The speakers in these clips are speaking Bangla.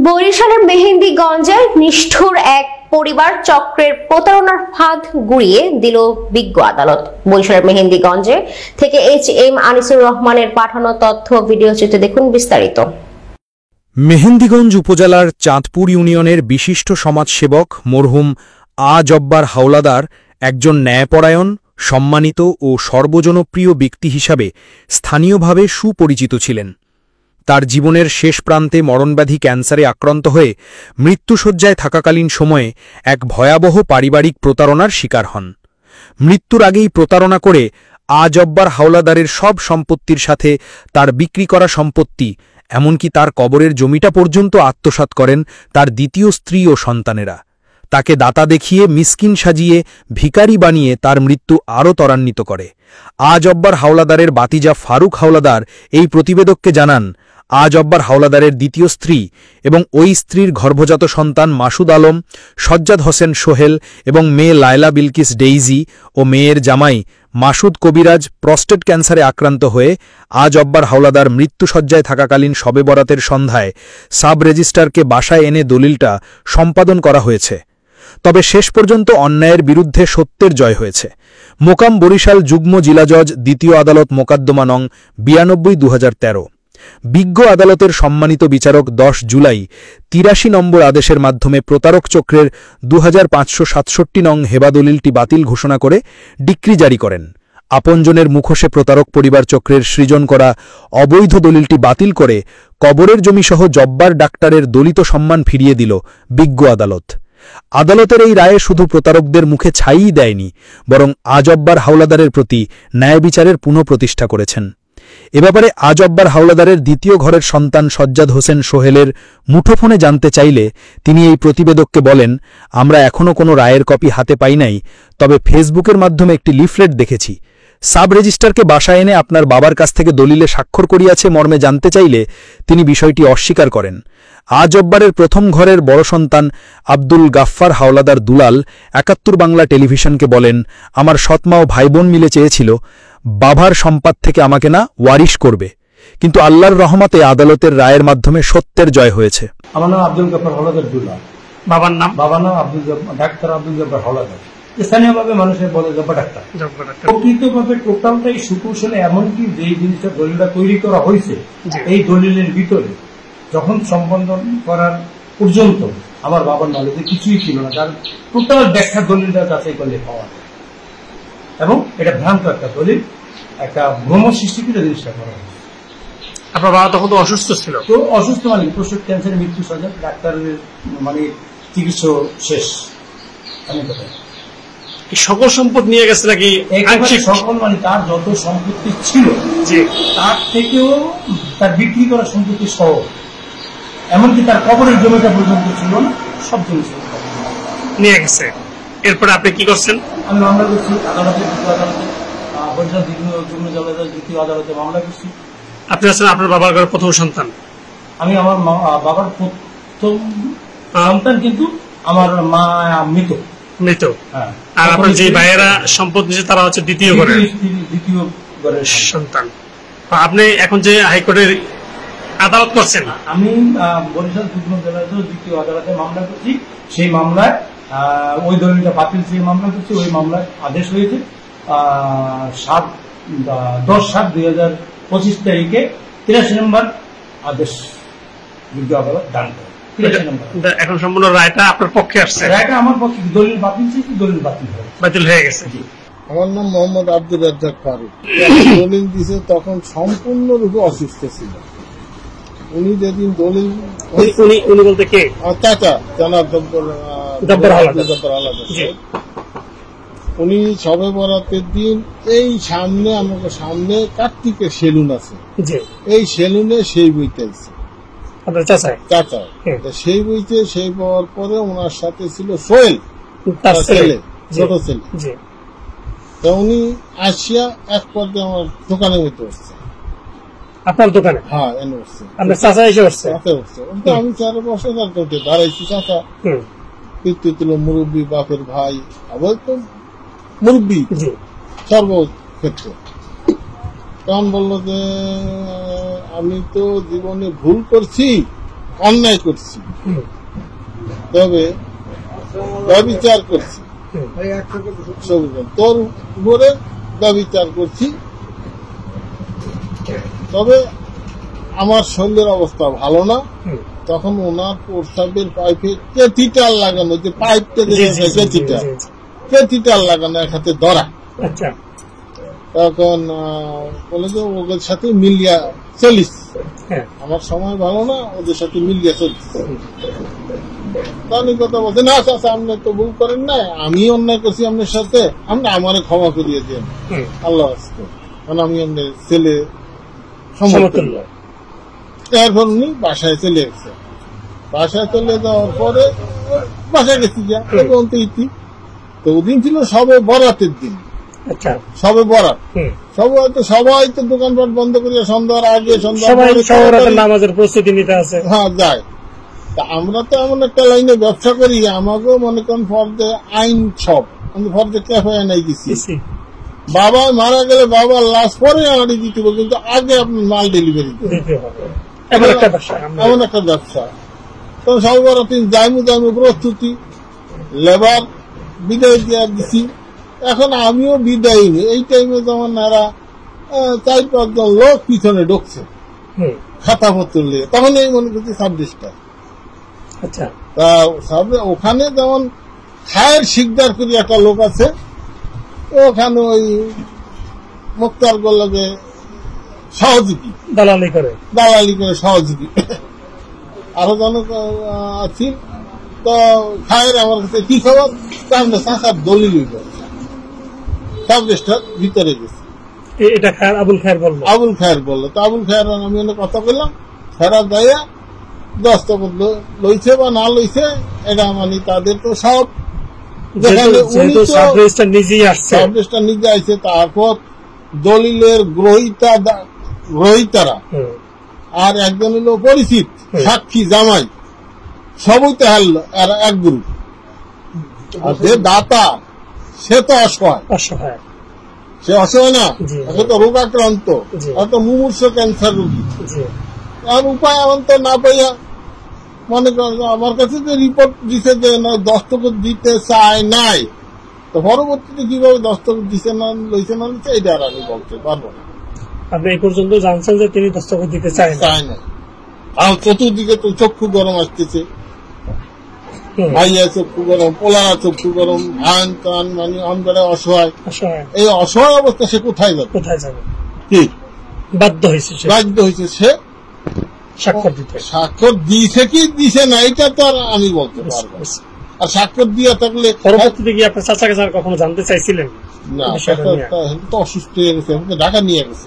বরিশালের মেহেন্দিগঞ্জে নিষ্ঠুর এক পরিবার চক্রের প্রতারণার ফাঁদ গুড়িয়ে দিল বিজ্ঞ আদালত। বরিশালের মেহেন্দিগঞ্জে থেকে HM আনিসুর রহমানের পাঠানো তথ্য ভিডিও চিত্রে দেখুন বিস্তারিত। মেহেন্দিগঞ্জ উপজেলার চাঁদপুর ইউনিয়নের বিশিষ্ট সমাজসেবক মরহুম জব্বার হাওলাদার একজন ন্যায়পরায়ণ, সম্মানিত ও সর্বজনপ্রিয় ব্যক্তি হিসাবে স্থানীয়ভাবে সুপরিচিত ছিলেন। তার জীবনের শেষ প্রান্তে মরণব্যাধি ক্যান্সারে আক্রান্ত হয়ে মৃত্যুশয্যায় থাকাকালীন সময়ে এক ভয়াবহ পারিবারিক প্রতারণার শিকার হন। মৃত্যুর আগেই প্রতারণা করে জব্বার হাওলাদারের সব সম্পত্তির সাথে তার বিক্রি করা সম্পত্তি, এমনকি তার কবরের জমিটা পর্যন্ত আত্মসাৎ করেন তার দ্বিতীয় স্ত্রী ও সন্তানেরা। তাকে দাতা দেখিয়ে মিসকিন সাজিয়ে ভিখারি বানিয়ে তার মৃত্যু আরও ত্বরান্বিত করে। জব্বার হাওলাদারের বাতিজা ফারুক হাওলাদার এই প্রতিবেদককে জানান, জব্বার হাওলাদারের দ্বিতীয় স্ত্রী এবং ওই স্ত্রীর গর্ভজাত সন্তান মাসুদ আলম, সজ্জাদ হোসেন সোহেল এবং মেয়ে লায়লা বিলকিস ডেইজি ও মেয়ের জামাই মাসুদ কবিরাজ প্রস্টেট ক্যান্সারে আক্রান্ত হয়ে জব্বার হাওলাদার মৃত্যুশয্যায় থাকাকালীন শবে বরাতের সন্ধ্যায় সাব রেজিস্ট্রারকে বাসায় এনে দলিলটা সম্পাদন করা হয়েছে। তবে শেষ পর্যন্ত অন্যায়ের বিরুদ্ধে সত্যের জয় হয়েছে। মোকাম বরিশাল যুগ্ম জিলা জজ দ্বিতীয় আদালত মোকদ্দমা নং 92/2013 বিজ্ঞ আদালতের সম্মানিত বিচারক 10 জুলাই 83 নম্বর আদেশের মাধ্যমে প্রতারক চক্রের 2567 নং হেবা দলিলটি বাতিল ঘোষণা করে ডিক্রি জারি করেন। আপনজনের মুখোশে প্রতারক পরিবার চক্রের সৃজন করা অবৈধ দলিলটি বাতিল করে কবরের জমিসহ জব্বার ডাক্তারের দলিত সম্মান ফিরিয়ে দিল বিজ্ঞ আদালত। আদালতের এই রায়ে শুধু প্রতারকদের মুখে ছাইই দেয়নি, বরং জব্বার হাওলাদারের প্রতি ন্যায় বিচারের পুনঃপ্রতিষ্ঠা করেছেন। এ ব্যাপারে জব্বার হাওলাদারের দ্বিতীয় ঘরের সন্তান সজ্জাদ হোসেন সোহেলের মুঠোফোনে জানতে চাইলে তিনি এই প্রতিবেদককে বলেন, আমরা এখনও কোনো রায়ের কপি হাতে পাই নাই, তবে ফেসবুকের মাধ্যমে একটি লিফলেট দেখেছি। সাব রেজিস্ট্রারকে বাসায় এনে আপনার বাবার কাছ থেকে দলিলে স্বাক্ষর করিয়াছে মর্মে জানতে চাইলে তিনি বিষয়টি অস্বীকার করেন। জব্বারের প্রথম ঘরের বড় সন্তান আব্দুল গাফফার হাওলাদার দুলাল 71 বাংলা টেলিভিশনকে বলেন, আমার সৎমা ও ভাইবোন মিলে চেয়েছিল বাবার সম্পদ থেকে আমাকে না ওয়ারিশ করবে, কিন্তু আল্লাহর রহমতে আদালতের রায়ের মাধ্যমে সত্যের জয় হয়েছে। আমার নাম আব্দুল গাফফার হাওলাদার দুলাল, বাবার নাম ডাক্তার আব্দুল গাফফার হাওলাদার, স্থানীয়ভাবে মানুষের বলে জব্বার ডাক্তার। প্রকৃতভাবে টোটালটাই সুকৌশলে, এমনকি যে জিনিসটা দলিলটা তৈরি করা হয়েছে এই দলিলের ভিতরে যখন সম্পাদন করার পর্যন্ত আমার বাবার নলেজে কিছুই ছিল না, কারণ টোটাল ব্যাখ্যা দলিলটা যাচাই করলে পাওয়া যায় এবং এটা ভ্রান্ত একটা দলিল, একটা ভ্রম সৃষ্টিকৃত জিনিসটা করা হয়েছে। আপনার বাবা তখন তো অসুস্থ ছিল? তো অসুস্থ মানে প্রস্টেট ক্যান্সারের মৃত্যু সজ্জা, ডাক্তারের মানে চিকিৎসা শেষ। আমি কথা সকল সম্পদ নিয়ে গেছে নাকি? সকল মানে তার যত সম্পত্তি ছিল তার থেকেও তার বিক্রি করা সম্পত্তি সহ, এমনকি তার কবরের জমিটা পর্যন্ত ছিল না, সব জিনিস নিয়ে গেছে। এরপরে আপনি কি করছেন? আমি মামলা করছি আদালতে, বরিশাল যুগ্ম জেলা দ্বিতীয় আদালতে মামলা করছি। আপনি আছেন আপনার বাবার ঘরের প্রথম সন্তান? আমি আমার বাবার প্রথম সন্তান, কিন্তু আমার মা মৃত। আর আপনার যে ভাইয়েরা সম্পদ নিয়েছে তারা হচ্ছে দ্বিতীয় ঘরের সন্তান। আপনি এখন যে হাইকোর্টের আদালত করছেন? আমি বরিশাল যুগ্ম জেলা দ্বিতীয় আদালতে মামলা করছি। সেই মামলায় ওই দলিলটা বাতিল চেয়ে মামলা করছি। ওই মামলায় আদেশ হয়েছে 10/7/2025 তারিখে 83 নম্বর আদেশ বিজ্ঞ আদালত দান করে। এখন সম্পূর্ণ রায়টা আপনার পক্ষে আসছে? রায়টা আমার পক্ষে, দলিল বাতিল চেয়েছি, দলিল বাতিল হয়ে গেছে। আমার নাম মোহাম্মদ আব্দুর রাজ্জাক ফারুক। দলিল দিছে তখন সম্পূর্ণরূপে অসুস্থ ছিল। উনি যেদিন দলিল, উনি বলতে কে? চাচা জানাব জব্বার হাওলাদার। উনি শবে বরাতের দিন এই সামনে আমাকে সামনে কার্তিকের সেলুন আছে, এই সেলুনে সেই বইতে আইছে চাচা। সেই বইতে সেই পাওয়ার পরে ওনার সাথে ছিল সোহেল, ছেলে, ছোট ছেলে। তা উনি আসিয়া এক পর্যায়ে আমার দোকানের মধ্যে বসছে। আপনার দোকানে? হ্যাঁ, এনে বসছে। আপনার চাচা এসে বসছে? আমি 4 বছর দাঁড়াইছি। চাচা পিতৃতুল মুরব্বী, বাপের ভাই, আবার তো মুরব্বী সর্বক্ষেত্রে। তখন বললো যে আমি তো জীবনে ভুল করছি, অন্যায় করছি, তবে ব্যভিচার করছি, তোর উপরে ব্যভিচার করছি, তবে আমার শরীরের অবস্থা ভালো না। তখন ওনার প্রস্রাবের পাইপে ক্যাথিটার লাগানো, যে পাইপটা ক্যাথিটার লাগানো, এক হাতে ধরা। তখন বলে যে ওদের সাথে মিলিয়া চলিস, আমার সময় ভালো না, ওদের সাথে মিলিয়া চলিস। তাহলে কথা বলছে, না চাচা আপনি তো ভুল করেন না, আমি অন্যায় করছি আপনার সাথে, আপনি আমারে ক্ষমা করিয়ে দেন, আল্লাহ আসতো, কারণ আমি আপনার ছেলে সমতুল্য। এরপর উনি বাসায় চলে গেছে। বাসায় চলে যাওয়ার পরে বাসায় গেছি যা ইতি, তো ওদিন ছিল সবে বরাতের দিন। সবে বরাত, সবাই তো দোকানপাট বন্ধ করিয়া সন্ধ্যার আগে নামাজের প্রস্তুতি নিতে আছে, হ্যাঁ যায়। তা আমরা তো এমন একটা লাইনে ব্যবসা করি, আমাকেও মনে করেন ফর্দে আইন সব, আমি ফর্দে ক্যাফে নাই গেছি। বাবা মারা গেলে বাবার লাশ পরে আনাড়ি দিতে হবে, কিন্তু আগে আপনার মাল ডেলিভারি দিতে হবে, এমন একটা ব্যবসা। তো সর্বরাতিন জাইমু প্রস্তুতি, লেবার বিদায় দিয়ে দিছি। এখন আমিও বিদায় নিই, এই টাইমে যেমন এরা 4-5 জন লোক পিছনে ঢুকছে খাতা পত্র নিয়ে, তখন এই মনে করছি 26টা। তা ওখানে যেমন খায়ের শিকদার করে একটা লোক আছে, ওখানে ওই মুক্তার গোল্লাকে সহযোগী, দালালি করে সহযোগী আরো জন আছি। তো খায়ের আমার কাছে কি খবর, চাষার দলিল সাবজেক্টটার ভিতরে গেছে, এটা আবুল খায়ের বললো। তো আবুল খায়ের আমি কথা বললাম, ফেরা দেয়া দস্তখত লইছে বা না লইছে এটা মানে তাদের তো সব নিজে আসছে। তারপর দলিলের গ্রহীতারা আর একজন হলো পরিচিত সাক্ষী জামাই, সবই তো হারল এক গ্রুপ। আর যে দাতা সে তো অসহায়, সে অসহায় না, সে তো রোগাক্রান্ত, তো মুমূর্ষ ক্যান্সার রোগী। আর উপায় এমন তো না পাইয়া মনে করেন আমার কাছে যে রিপোর্ট দিছে যে দস্তখত দিতে চায় নাই, তো পরবর্তীতে কিভাবে দস্তখত দিছে না লইছে না লইছে এটা আর আমি বলতে পারবো না। আপনি এই পর্যন্ত জানছেন যে তিনি দস্তখত দিতে চায় না। আর চতুর্দিকে তো চক্ষু গরম আসতেছে, ভাইয়া চক্ষু গরম, পোলারা চক্ষু গরম, ধান টান, মানে অন্ধকারে অসহায়। এই অসহায় অবস্থা সে কোথায় যাবে? ঠিক বাধ্য হয়েছে সে স্বাক্ষর দিয়েছে কি দিছে না এটা তো আর আমি বলতে পারবো। আর স্বাক্ষর দিয়ে থাকলে পরবর্তীতে কি আপনার চাচা কাছে কখনো জানতে চাইছিলেন? না, তো অসুস্থ হয়ে গেছে, ঢাকা নিয়ে গেছে।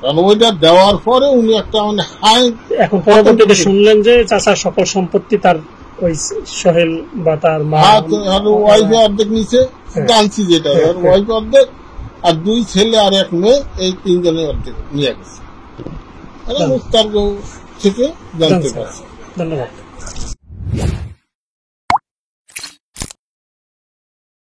কারণ ওইটা দেওয়ার পরে উনি একটা মানে হাই, এখন পরবর্তীতে শুনলেন যে চাচার সকল সম্পত্তি তার ওই সোহেল বা তার মা ওয়াইফে অর্ধেক নিচে, জানছি যেটা ওয়াইফে অর্ধেক, আর 2 ছেলে আর 1 মেয়ে, এই 3 জনের অর্ধেক নিয়ে গেছে। মুক্তার থেকে জানতে পারছি। ধন্যবাদ।